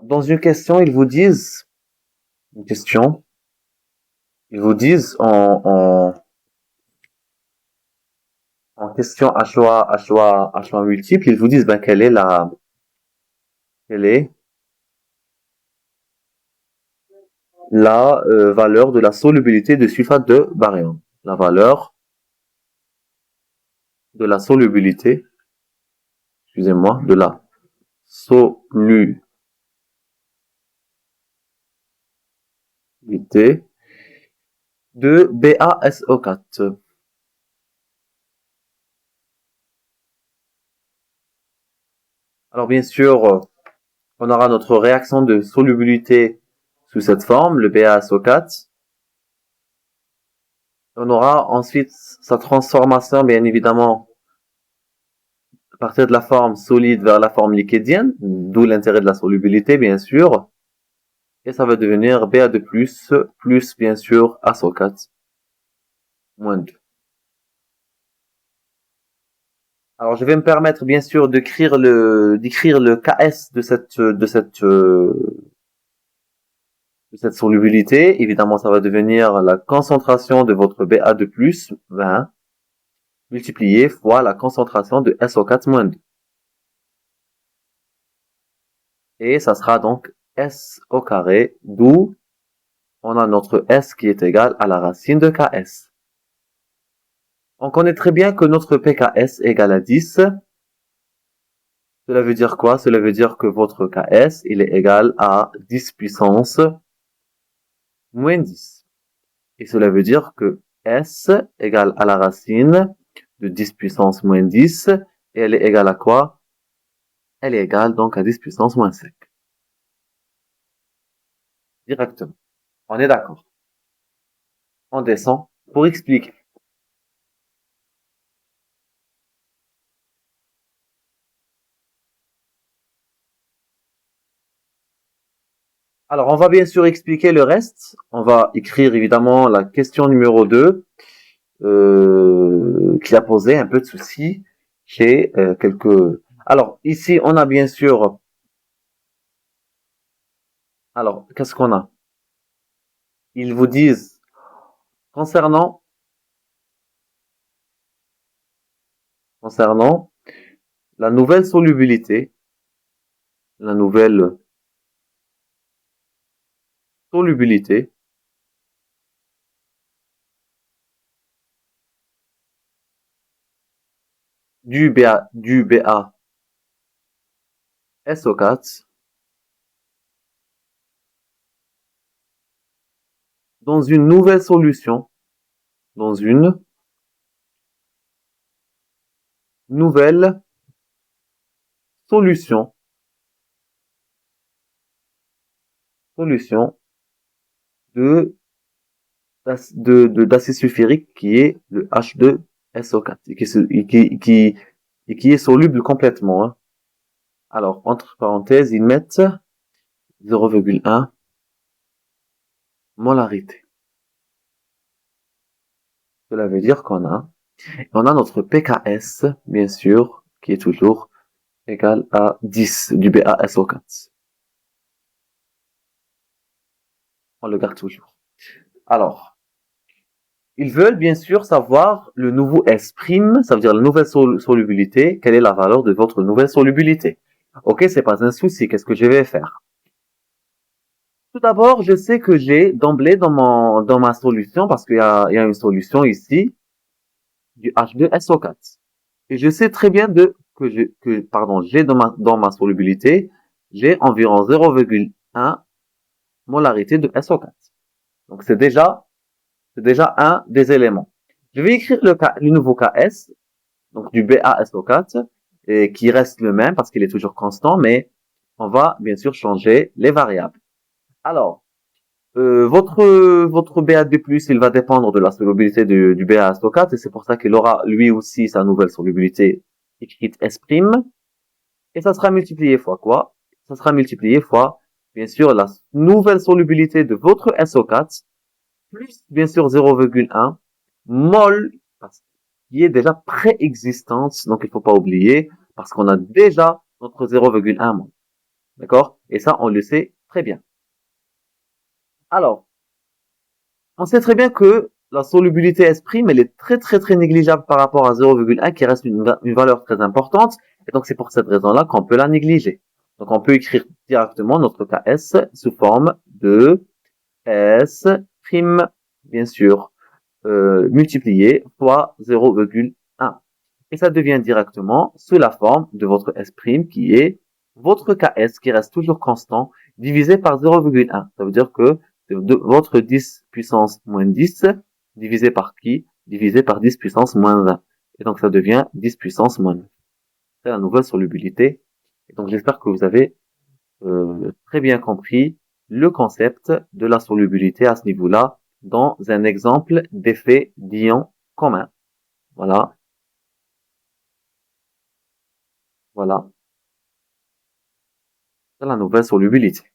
Dans une question, une question, ils vous disent en question à choix multiple, ils vous disent, ben, quelle est la valeur de la solubilité de sulfate de baryon. La valeur de la solubilité, excusez-moi, de la solubilité de BaSO4. Alors bien sûr, on aura notre réaction de solubilité sous cette forme, le BaSO4. On aura ensuite sa transformation, bien évidemment, à partir de la forme solide vers la forme liquidienne, d'où l'intérêt de la solubilité, bien sûr. Et ça va devenir Ba2+, plus bien sûr ASO4, moins 2. Alors je vais me permettre bien sûr d'écrire le Ks de cette solubilité. Évidemment, ça va devenir la concentration de votre Ba2+, 20, multiplié fois la concentration de SO4-2. Et ça sera donc S au carré, d'où on a notre S qui est égal à la racine de Ks. On connaît très bien que notre pKs est égal à 10. Cela veut dire quoi? Cela veut dire que votre Ks, il est égal à 10 puissance moins 10. Et cela veut dire que S égale à la racine de 10 puissance moins 10. Et elle est égale à quoi? Elle est égale donc à 10 puissance moins 5. Directement. On est d'accord. On descend pour expliquer. Alors, on va bien sûr expliquer le reste. On va écrire évidemment la question numéro 2 qui a posé un peu de soucis chez quelques... Alors, ici, on a bien sûr... Alors, qu'est-ce qu'on a? Ils vous disent, concernant la nouvelle solubilité, la nouvelle solubilité du BA SO4 dans une nouvelle solution, dans une nouvelle solution, de d'acide sulfurique qui est le H2SO4 et qui est soluble complètement. Hein. Alors, entre parenthèses, ils mettent 0,1 molarité. Cela veut dire on a notre pKs, bien sûr, qui est toujours égal à 10 du BaSO4. On le garde toujours. Alors, ils veulent bien sûr savoir le nouveau S', ça veut dire la nouvelle solubilité. Quelle est la valeur de votre nouvelle solubilité? Ok, c'est pas un souci. Qu'est-ce que je vais faire? Tout d'abord, je sais que j'ai d'emblée dans ma solution, parce il y a une solution ici, du H2SO4. Et je sais très bien j'ai dans ma solubilité, j'ai environ 0,1 molarité de SO4. Donc c'est déjà un des éléments. Je vais écrire le nouveau KS, donc du BaSO4, et qui reste le même parce qu'il est toujours constant, mais on va bien sûr changer les variables. Alors, votre BA2+, il va dépendre de la solubilité du BaSO4, et c'est pour ça qu'il aura lui aussi sa nouvelle solubilité écrite S', et ça sera multiplié fois quoi? Ça sera multiplié fois, bien sûr, la nouvelle solubilité de votre SO4, plus bien sûr 0,1 mol, qui est déjà préexistante, donc il faut pas oublier, parce qu'on a déjà notre 0,1 mol. D'accord? Et ça, on le sait très bien. Alors, on sait très bien que la solubilité S', elle est très négligeable par rapport à 0,1 qui reste une valeur très importante. Et donc, c'est pour cette raison-là qu'on peut la négliger. Donc, on peut écrire directement notre cas S sous forme de S', bien sûr, multiplié fois 0,1. Et ça devient directement sous la forme de votre S' qui est votre KS qui reste toujours constant divisé par 0,1. Ça veut dire que votre 10 puissance moins 10 divisé par qui? Divisé par 10 puissance moins 1. Et donc ça devient 10 puissance moins 9. C'est la nouvelle solubilité. Et donc j'espère que vous avez très bien compris le concept de la solubilité à ce niveau-là dans un exemple d'effet d'ion commun. Voilà, voilà, c'est la nouvelle solubilité.